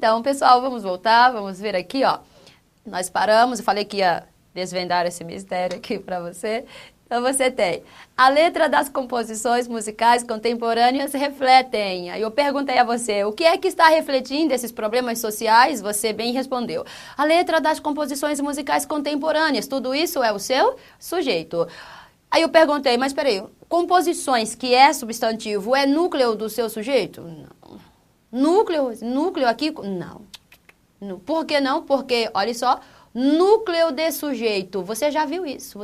Então, pessoal, vamos voltar, vamos ver aqui, ó. Nós paramos, eu falei que ia desvendar esse mistério aqui para você. Então, você tem a letra das composições musicais contemporâneas refletem. Aí eu perguntei a você, o que é que está refletindo esses problemas sociais? Você bem respondeu. A letra das composições musicais contemporâneas, tudo isso é o seu sujeito. Aí eu perguntei, mas peraí, composições que é substantivo, é núcleo do seu sujeito? Não. Núcleo aqui? Não. Por que não? Porque, olha só, núcleo de sujeito, você já viu isso.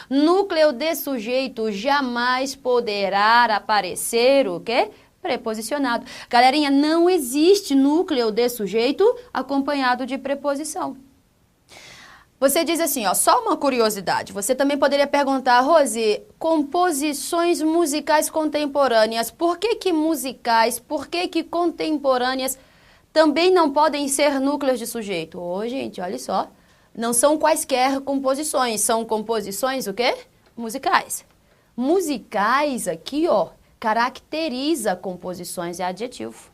Núcleo de sujeito jamais poderá aparecer o quê? Preposicionado. Galerinha, não existe núcleo de sujeito acompanhado de preposição. Você diz assim, ó, só uma curiosidade, você também poderia perguntar, Rose, composições musicais contemporâneas, por que musicais, por que contemporâneas também não podem ser núcleos de sujeito? Ô, gente, olha só, não são quaisquer composições, são composições o quê? Musicais. Musicais aqui, ó, caracteriza composições, é adjetivo.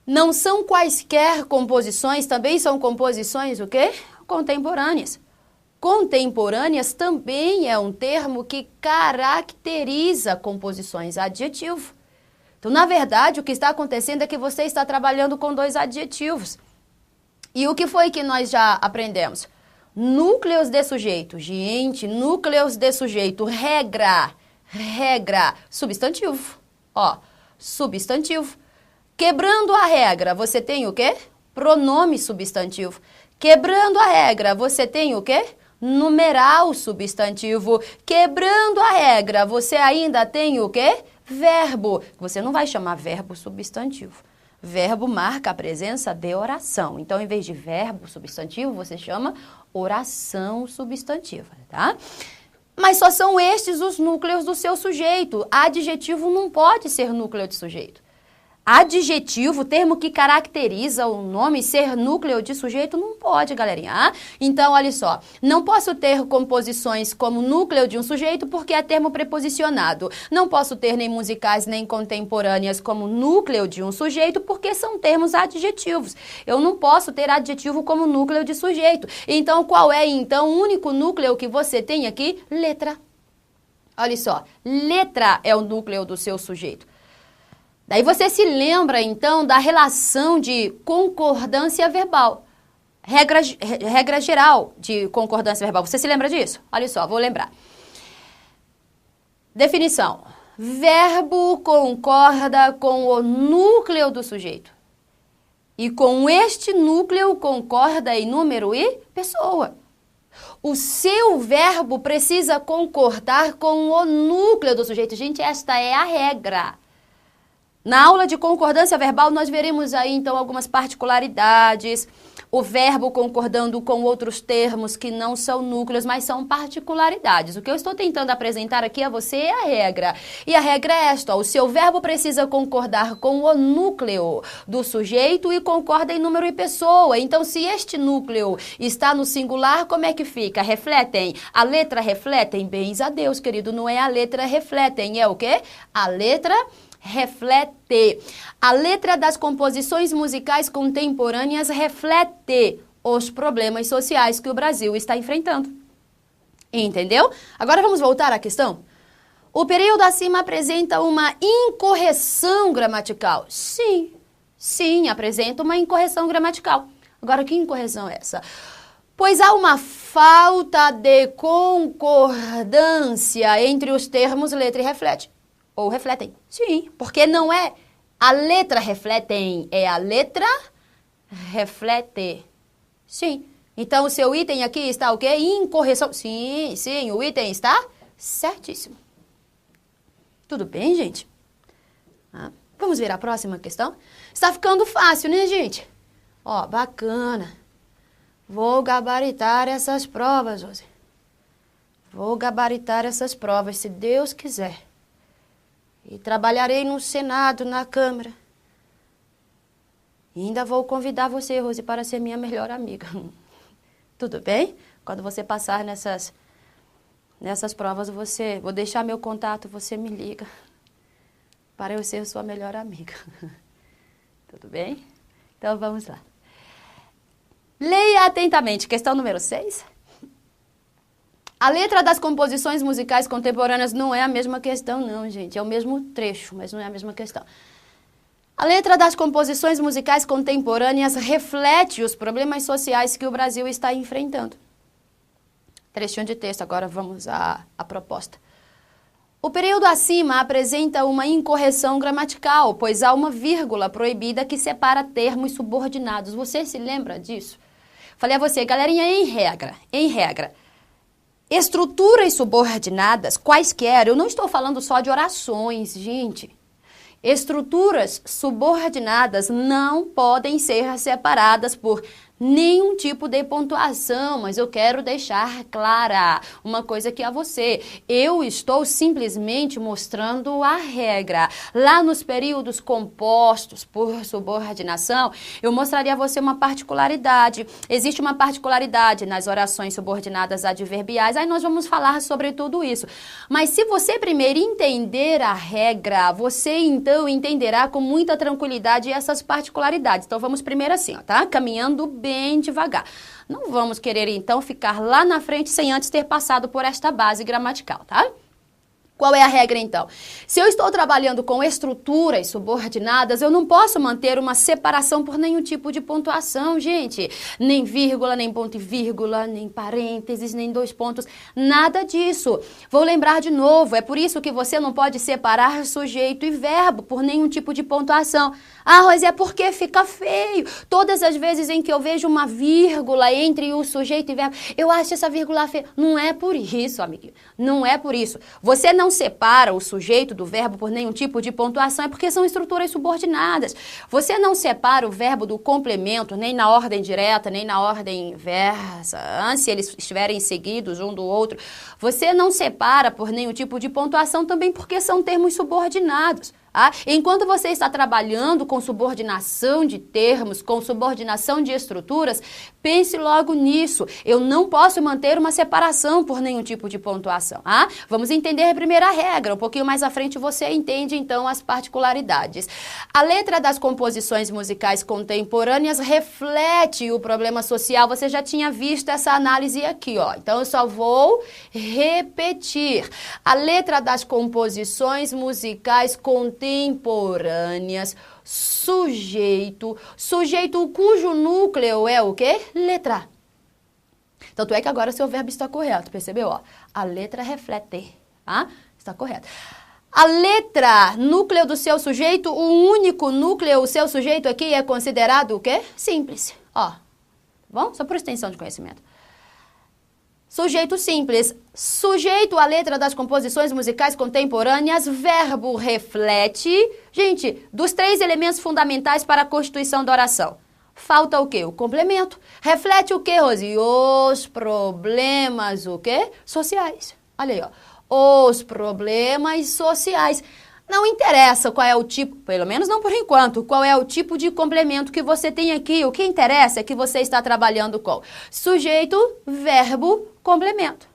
Não são quaisquer composições, também são composições o quê? Contemporâneas. Contemporâneas também é um termo que caracteriza composições, adjetivo. Então, na verdade, o que está acontecendo é que você está trabalhando com dois adjetivos. E o que foi que nós já aprendemos? Núcleos de sujeito. Gente, núcleos de sujeito. Regra, substantivo. Ó, substantivo. Quebrando a regra, você tem o quê? Pronome substantivo. Quebrando a regra, você tem o quê? Numeral substantivo. Quebrando a regra, você ainda tem o quê? Verbo. Você não vai chamar verbo substantivo. Verbo marca a presença de oração. Então, em vez de verbo substantivo, você chama oração substantiva, tá? Mas só são estes os núcleos do seu sujeito. Adjetivo não pode ser núcleo de sujeito. Adjetivo, termo que caracteriza o nome, ser núcleo de sujeito, não pode, galerinha. Então, olha só, não posso ter composições como núcleo de um sujeito porque é termo preposicionado. Não posso ter nem musicais nem contemporâneas como núcleo de um sujeito porque são termos adjetivos. Eu não posso ter adjetivo como núcleo de sujeito. Então, qual é, então, o único núcleo que você tem aqui? Letra. Olha só, letra é o núcleo do seu sujeito. Daí você se lembra, então, da relação de concordância verbal. Regra geral de concordância verbal. Você se lembra disso? Olha só, vou lembrar. Definição. Verbo concorda com o núcleo do sujeito. E com este núcleo concorda em número e pessoa. O seu verbo precisa concordar com o núcleo do sujeito. Gente, esta é a regra. Na aula de concordância verbal, nós veremos aí, então, algumas particularidades. O verbo concordando com outros termos que não são núcleos, mas são particularidades. O que eu estou tentando apresentar aqui a você é a regra. E a regra é esta, ó, o seu verbo precisa concordar com o núcleo do sujeito e concorda em número e pessoa. Então, se este núcleo está no singular, como é que fica? Refletem? A letra refletem? Bens a Deus, querido, não é a letra refletem, é o quê? A letra reflete. A letra das composições musicais contemporâneas reflete os problemas sociais que o Brasil está enfrentando. Entendeu? Agora vamos voltar à questão. O período acima apresenta uma incorreção gramatical. Sim, apresenta uma incorreção gramatical. Agora, que incorreção é essa? Pois há uma falta de concordância entre os termos letra e reflete. Ou refletem. Sim, porque não é a letra refletem, é a letra reflete. Sim. Então, o seu item aqui está o quê? Incorreção. Sim, o item está certíssimo. Tudo bem, gente? Vamos ver a próxima questão? Está ficando fácil, né, gente? Ó, bacana. Vou gabaritar essas provas, Rose. Vou gabaritar essas provas, se Deus quiser. E trabalharei no Senado, na Câmara. E ainda vou convidar você, Rose, para ser minha melhor amiga. Tudo bem? Quando você passar nessas provas, vou deixar meu contato, você me liga. Para eu ser sua melhor amiga. Tudo bem? Então, vamos lá. Leia atentamente. Questão número 6. A letra das composições musicais contemporâneas não é a mesma questão, não, gente. É o mesmo trecho, mas não é a mesma questão. A letra das composições musicais contemporâneas reflete os problemas sociais que o Brasil está enfrentando. Trechinho de texto, agora vamos à proposta. O período acima apresenta uma incorreção gramatical, pois há uma vírgula proibida que separa termos subordinados. Você se lembra disso? Falei a você, galerinha, em regra, estruturas subordinadas, quaisquer, eu não estou falando só de orações, gente. Estruturas subordinadas não podem ser separadas por nenhum tipo de pontuação, mas eu quero deixar clara uma coisa aqui a você. Eu estou simplesmente mostrando a regra. Lá nos períodos compostos por subordinação, eu mostraria a você uma particularidade. Existe uma particularidade nas orações subordinadas adverbiais, aí nós vamos falar sobre tudo isso. Mas se você primeiro entender a regra, você então entenderá com muita tranquilidade essas particularidades. Então vamos primeiro assim, ó, tá? Caminhando bem devagar. Não vamos querer, então, ficar lá na frente sem antes ter passado por esta base gramatical, tá? Qual é a regra, então? Se eu estou trabalhando com estruturas subordinadas, eu não posso manter uma separação por nenhum tipo de pontuação, gente. Nem vírgula, nem ponto e vírgula, nem parênteses, nem dois pontos, nada disso. Vou lembrar de novo, é por isso que você não pode separar sujeito e verbo por nenhum tipo de pontuação. Ah, Rosi, é porque fica feio. Todas as vezes em que eu vejo uma vírgula entre o sujeito e verbo, eu acho essa vírgula feia. Não é por isso, amiguinho. Não é por isso. Você não separa o sujeito do verbo por nenhum tipo de pontuação, é porque são estruturas subordinadas. Você não separa o verbo do complemento, nem na ordem direta, nem na ordem inversa, se eles estiverem seguidos um do outro. Você não separa por nenhum tipo de pontuação também porque são termos subordinados. Enquanto você está trabalhando com subordinação de termos, com subordinação de estruturas, pense logo nisso. Eu não posso manter uma separação por nenhum tipo de pontuação. Vamos entender a primeira regra. Um pouquinho mais à frente você entende, então, as particularidades. A letra das composições musicais contemporâneas reflete o problema social. Você já tinha visto essa análise aqui, ó. Então, eu só vou repetir. A letra das composições musicais contemporâneas, sujeito cujo núcleo é o quê? Letra. Tanto é que agora seu verbo está correto, percebeu? Ó, a letra reflete, está correto. A letra, núcleo do seu sujeito, o único núcleo, o seu sujeito aqui é considerado o quê? Simples, ó, bom? Só por extensão de conhecimento. Sujeito simples. Sujeito à letra das composições musicais contemporâneas, verbo reflete. Gente, dos 3 elementos fundamentais para a constituição da oração. Falta o quê? O complemento. Reflete o quê, Rosi? Os problemas, o quê? Sociais. Olha aí, ó. Os problemas sociais. Não interessa qual é o tipo, pelo menos não por enquanto, qual é o tipo de complemento que você tem aqui. O que interessa é que você está trabalhando com sujeito, verbo, complemento.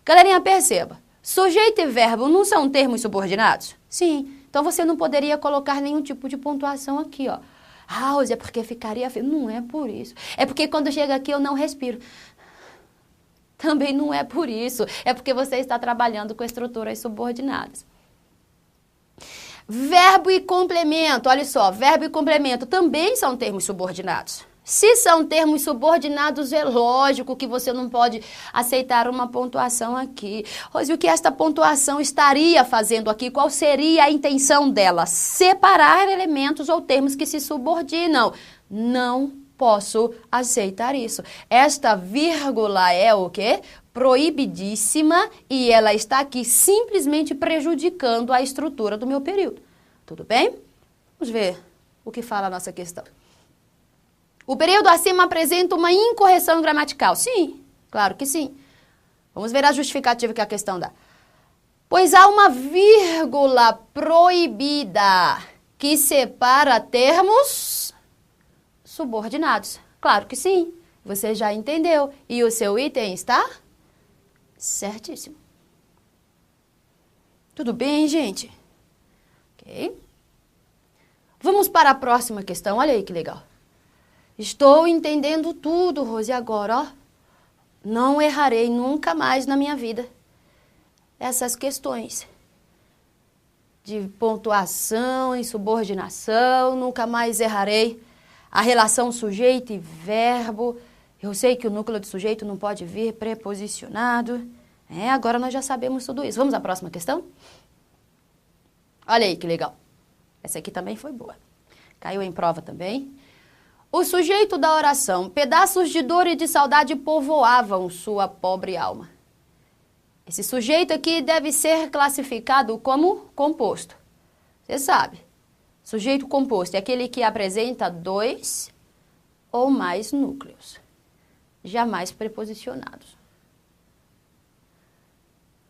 Galerinha, perceba, sujeito e verbo não são termos subordinados? Sim, então você não poderia colocar nenhum tipo de pontuação aqui, ó. House, é porque ficaria feio. Não é por isso. É porque quando chega aqui eu não respiro. Também não é por isso. É porque você está trabalhando com estruturas subordinadas. Verbo e complemento, olha só, verbo e complemento também são termos subordinados. Se são termos subordinados, é lógico que você não pode aceitar uma pontuação aqui. Rosi, o que esta pontuação estaria fazendo aqui? Qual seria a intenção dela? Separar elementos ou termos que se subordinam. Não posso aceitar isso. Esta vírgula é o quê? Proibidíssima e ela está aqui simplesmente prejudicando a estrutura do meu período. Tudo bem? Vamos ver o que fala a nossa questão. O período acima apresenta uma incorreção gramatical. Sim, claro que sim. Vamos ver a justificativa que a questão dá. Pois há uma vírgula proibida que separa termos subordinados. Claro que sim. Você já entendeu. E o seu item está certíssimo. Tudo bem, gente? Ok. Vamos para a próxima questão. Olha aí que legal. Estou entendendo tudo, Rose, agora, ó. Não errarei nunca mais na minha vida essas questões de pontuação e subordinação, nunca mais errarei a relação sujeito e verbo. Eu sei que o núcleo de sujeito não pode vir preposicionado. Agora nós já sabemos tudo isso. Vamos à próxima questão? Olha aí que legal. Essa aqui também foi boa. Caiu em prova também. O sujeito da oração, pedaços de dor e de saudade povoavam sua pobre alma. Esse sujeito aqui deve ser classificado como composto. Você sabe, sujeito composto é aquele que apresenta 2 ou mais núcleos, jamais preposicionados.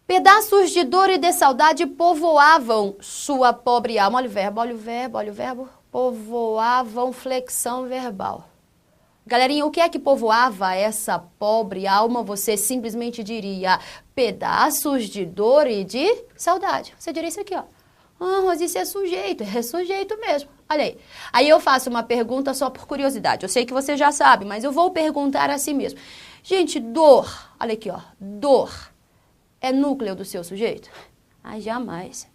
Pedaços de dor e de saudade povoavam sua pobre alma. Olha o verbo, olha o verbo, olha o verbo. Povoavam, flexão verbal. Galerinha, o que é que povoava essa pobre alma? Você simplesmente diria pedaços de dor e de saudade. Você diria isso aqui, ó. Mas isso é sujeito mesmo. Olha aí. Aí eu faço uma pergunta só por curiosidade. Eu sei que você já sabe, mas eu vou perguntar assim mesmo. Gente, dor, olha aqui, ó. Dor é núcleo do seu sujeito? Jamais.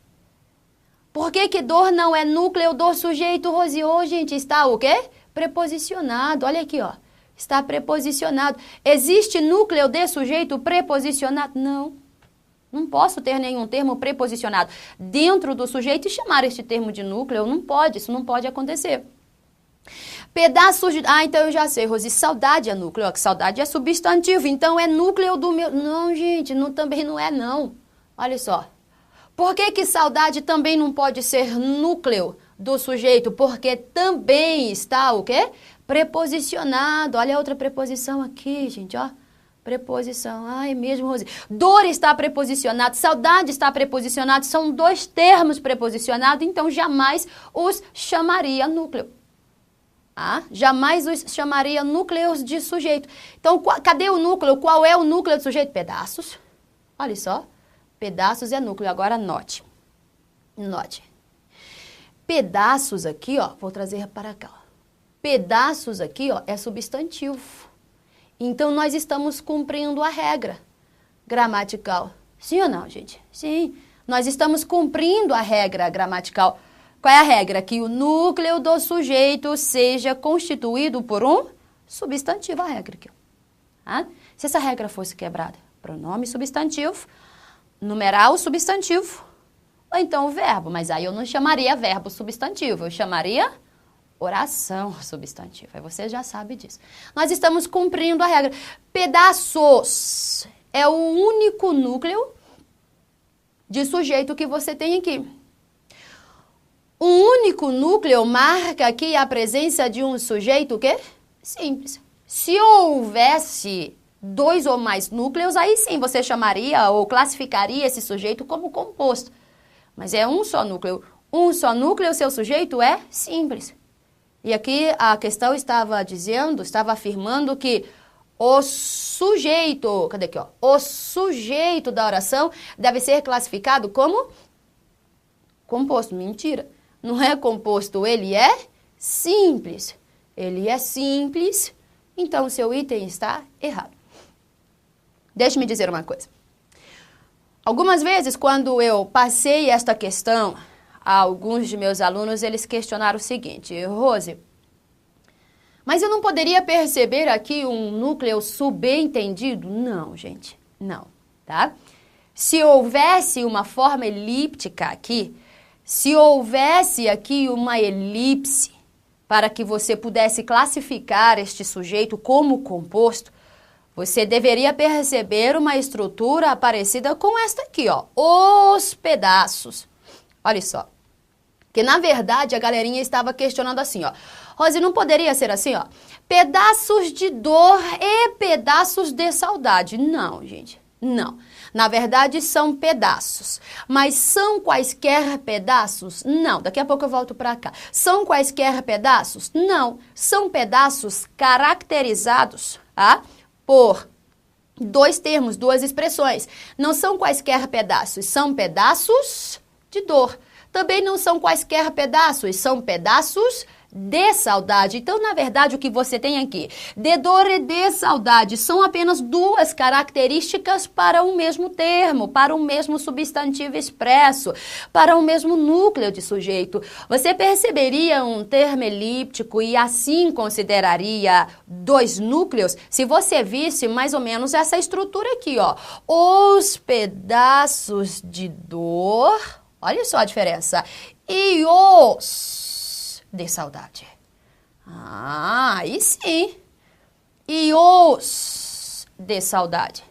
Por que dor não é núcleo do sujeito, Rosiô? Gente, está o quê? Preposicionado. Olha aqui, ó. Está preposicionado. Existe núcleo de sujeito preposicionado? Não. Não posso ter nenhum termo preposicionado dentro do sujeito e chamar este termo de núcleo. Não pode, isso não pode acontecer. Pedaços de... então eu já sei, Rosi, saudade é núcleo. Ó, que saudade é substantivo, então é núcleo do meu... Não, gente, também não é não. Olha só. Por que saudade também não pode ser núcleo do sujeito? Porque também está o quê? Preposicionado. Olha a outra preposição aqui, gente, ó. Preposição. Ai, mesmo, Rosi. Dor está preposicionado, saudade está preposicionado. São 2 termos preposicionados, então jamais os chamaria núcleo. Jamais os chamaria núcleos de sujeito. Então, cadê o núcleo? Qual é o núcleo do sujeito? Pedaços. Olha só. Pedaços é núcleo. Agora, note. Note. Pedaços aqui, ó, vou trazer para cá. Ó. Pedaços aqui, ó, é substantivo. Então, nós estamos cumprindo a regra gramatical. Sim ou não, gente? Sim. Nós estamos cumprindo a regra gramatical. Qual é a regra? Que o núcleo do sujeito seja constituído por um substantivo. A regra aqui, ó. Se essa regra fosse quebrada, pronome substantivo, numeral substantivo, ou então o verbo, mas aí eu não chamaria verbo substantivo, eu chamaria oração substantiva. Aí você já sabe disso. Nós estamos cumprindo a regra. Pedaços é o único núcleo de sujeito que você tem aqui. Um único núcleo marca aqui a presença de um sujeito, o quê? Simples. Se houvesse 2 ou mais núcleos, aí sim você chamaria ou classificaria esse sujeito como composto. Mas é um só núcleo. Um só núcleo, seu sujeito é simples. E aqui a questão estava afirmando que o sujeito, cadê aqui, ó? O sujeito da oração deve ser classificado como composto. Mentira. Não é composto, ele é simples. Ele é simples, então o seu item está errado. Deixe-me dizer uma coisa. Algumas vezes, quando eu passei esta questão a alguns de meus alunos, eles questionaram o seguinte: Rose, mas eu não poderia perceber aqui um núcleo subentendido? Não, gente, não, tá? Se houvesse uma forma elíptica aqui, se houvesse aqui uma elipse para que você pudesse classificar este sujeito como composto, você deveria perceber uma estrutura parecida com esta aqui, ó, os pedaços. Olha só, que na verdade a galerinha estava questionando assim, ó, Rose, não poderia ser assim, ó, pedaços de dor e pedaços de saudade. Não, gente, não. Na verdade, são pedaços. Mas são quaisquer pedaços? Não. Daqui a pouco eu volto para cá. São quaisquer pedaços? Não. São pedaços caracterizados, por 2 termos, 2 expressões. Não são quaisquer pedaços, são pedaços de dor. Também não são quaisquer pedaços, são pedaços de saudade. Então, na verdade, o que você tem aqui, de dor e de saudade, são apenas duas características para um mesmo termo, para um mesmo substantivo expresso, para um mesmo núcleo de sujeito. Você perceberia um termo elíptico e assim consideraria dois núcleos se você visse mais ou menos essa estrutura aqui, ó. Os pedaços de dor, olha só a diferença, e os de saudade. Aí sim. E os de saudade.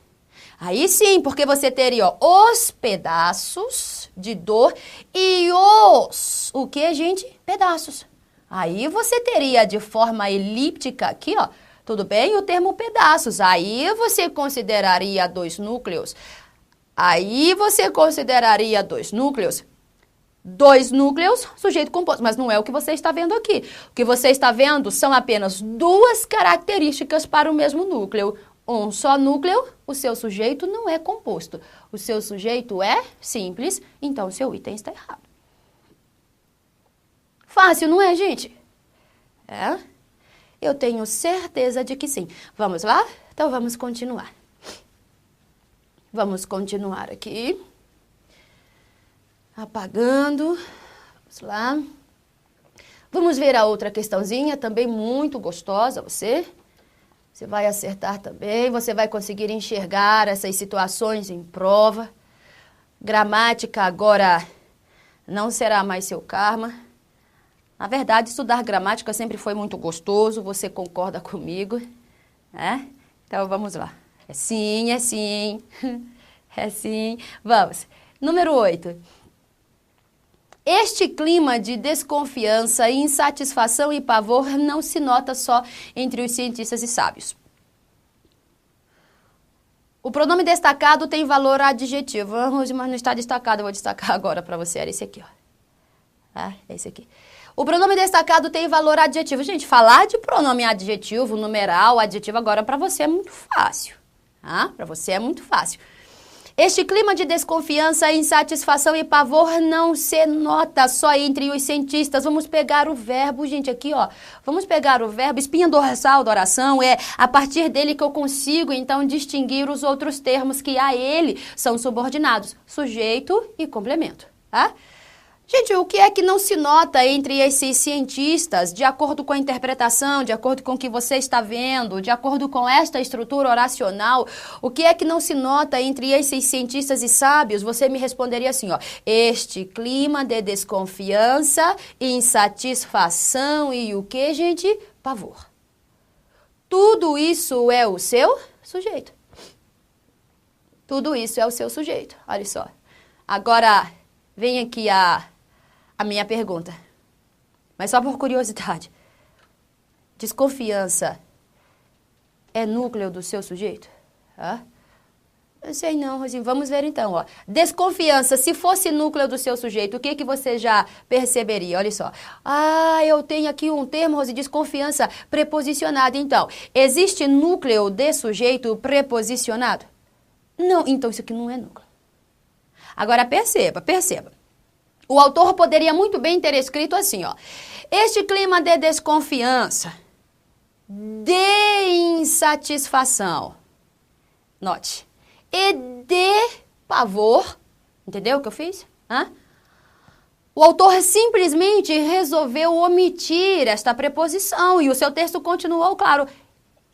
Aí sim, porque você teria, ó, os pedaços de dor e os, o que, gente? Pedaços. Aí você teria de forma elíptica aqui, ó, tudo bem? O termo pedaços. Aí você consideraria dois núcleos. Dois núcleos, sujeito composto, mas não é o que você está vendo aqui. O que você está vendo são apenas duas características para o mesmo núcleo. Um só núcleo, o seu sujeito não é composto. O seu sujeito é simples, então o seu item está errado. Fácil, não é, gente? É? Eu tenho certeza de que sim. Vamos lá? Então vamos continuar. Vamos continuar aqui. Apagando, vamos lá. Vamos ver a outra questãozinha, também muito gostosa, você vai acertar também, você vai conseguir enxergar essas situações em prova. Gramática agora não será mais seu karma. Na verdade, estudar gramática sempre foi muito gostoso, você concorda comigo, né? Então vamos lá. É sim, é sim, é sim. Vamos. Número 8. Este clima de desconfiança, insatisfação e pavor não se nota só entre os cientistas e sábios. O pronome destacado tem valor adjetivo. Mas não está destacado, eu vou destacar agora para você. Era esse aqui, ó. Ah, é esse aqui. O pronome destacado tem valor adjetivo. Gente, falar de pronome adjetivo, numeral, adjetivo agora para você é muito fácil. Ah, para você é muito fácil. Este clima de desconfiança, insatisfação e pavor não se nota só entre os cientistas. Vamos pegar o verbo, gente, aqui, ó. Vamos pegar o verbo, espinha dorsal da oração, é a partir dele que eu consigo, então, distinguir os outros termos que a ele são subordinados. Sujeito e complemento, tá? Gente, o que é que não se nota entre esses cientistas, de acordo com a interpretação, de acordo com o que você está vendo, de acordo com esta estrutura oracional, o que é que não se nota entre esses cientistas e sábios? Você me responderia assim, ó, este clima de desconfiança, insatisfação e o que, gente? Pavor. Tudo isso é o seu sujeito. Tudo isso é o seu sujeito, olha só. Agora, vem aqui a minha pergunta, mas só por curiosidade. Desconfiança é núcleo do seu sujeito? Eu sei não, Rosinha. Vamos ver então, ó. Desconfiança, se fosse núcleo do seu sujeito, o que que você já perceberia? Olha só. Eu tenho aqui um termo, Rosinha, desconfiança preposicionada. Então, existe núcleo de sujeito preposicionado? Não, então isso aqui não é núcleo. Agora perceba. O autor poderia muito bem ter escrito assim, ó. Este clima de desconfiança, de insatisfação, note, e de pavor, entendeu o que eu fiz? O autor simplesmente resolveu omitir esta preposição e o seu texto continuou claro.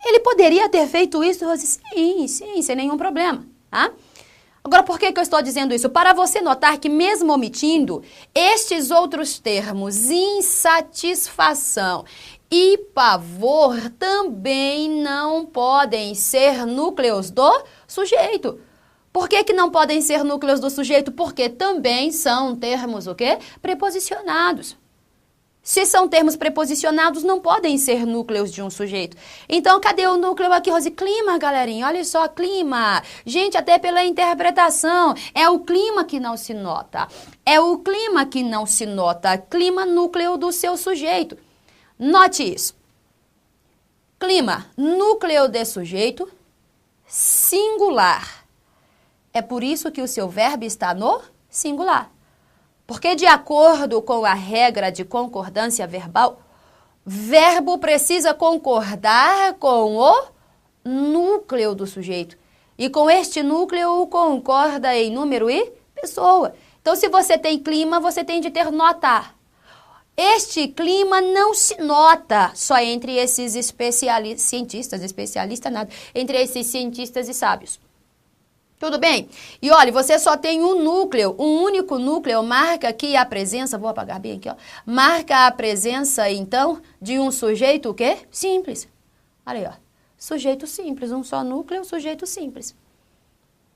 Ele poderia ter feito isso? Sim, sem nenhum problema, tá? Agora, por que eu estou dizendo isso? Para você notar que mesmo omitindo, estes outros termos, insatisfação e pavor, também não podem ser núcleos do sujeito. Por que não podem ser núcleos do sujeito? Porque também são termos, o quê? Preposicionados. Se são termos preposicionados, não podem ser núcleos de um sujeito. Então, cadê o núcleo aqui, Rosi? Clima, galerinha, olha só, clima. Gente, até pela interpretação, é o clima que não se nota. É o clima que não se nota. Clima, núcleo do seu sujeito. Note isso. Clima, núcleo de sujeito, singular. É por isso que o seu verbo está no singular. Porque de acordo com a regra de concordância verbal, verbo precisa concordar com o núcleo do sujeito. E com este núcleo concorda em número e pessoa. Então, se você tem clima, você tem de ter nota. Este clima não se nota só entre esses especialistas nada, entre esses cientistas e sábios. Tudo bem? E olha, você só tem um núcleo, um único núcleo, marca aqui a presença, vou apagar bem aqui, ó. Marca a presença, então, de um sujeito o quê? Simples. Olha aí, ó. Sujeito simples, um só núcleo, sujeito simples.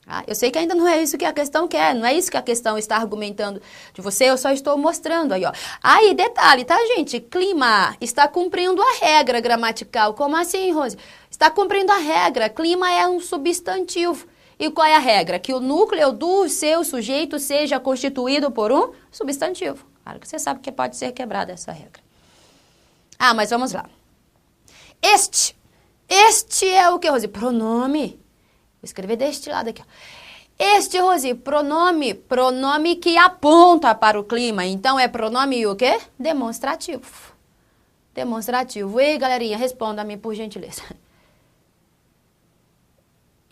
Ah, eu sei que ainda não é isso que a questão quer, não é isso que a questão está argumentando de você, eu só estou mostrando aí, ó. Aí, detalhe, tá, gente? Clima está cumprindo a regra gramatical. Como assim, Rose? Está cumprindo a regra. Clima é um substantivo. E qual é a regra? Que o núcleo do seu sujeito seja constituído por um substantivo. Claro que você sabe que pode ser quebrada essa regra. Ah, mas vamos lá. Este é o que, Rose? Pronome. Vou escrever deste lado aqui, ó. Este, Rose, pronome que aponta para o clima. Então, é pronome o quê? Demonstrativo. Demonstrativo. Ei, galerinha, responda-me, por gentileza.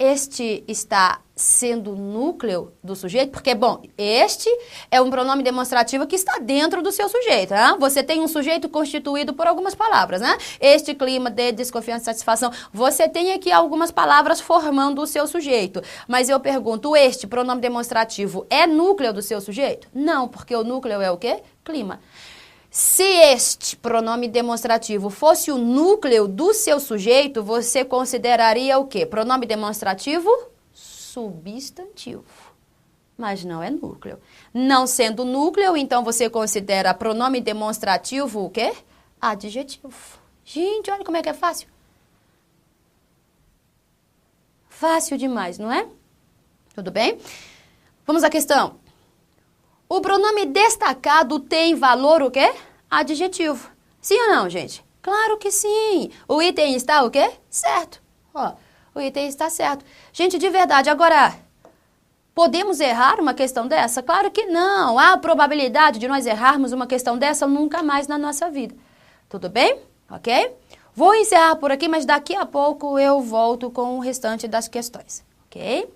Este está sendo o núcleo do sujeito, porque, bom, este é um pronome demonstrativo que está dentro do seu sujeito, né? Você tem um sujeito constituído por algumas palavras, né? Este clima de desconfiança e satisfação, você tem aqui algumas palavras formando o seu sujeito. Mas eu pergunto, este pronome demonstrativo é núcleo do seu sujeito? Não, porque o núcleo é o quê? Clima. Se este pronome demonstrativo fosse o núcleo do seu sujeito, você consideraria o quê? Pronome demonstrativo? Substantivo. Mas não é núcleo. Não sendo núcleo, então você considera pronome demonstrativo o quê? Adjetivo. Gente, olha como é que é fácil. Fácil demais, não é? Tudo bem? Vamos à questão. O pronome destacado tem valor o quê? Adjetivo. Sim ou não, gente? Claro que sim. O item está o quê? Certo. Ó, o item está certo. Gente, de verdade, agora, podemos errar uma questão dessa? Claro que não. Há probabilidade de nós errarmos uma questão dessa nunca mais na nossa vida. Tudo bem? Ok? Vou encerrar por aqui, mas daqui a pouco eu volto com o restante das questões. Ok?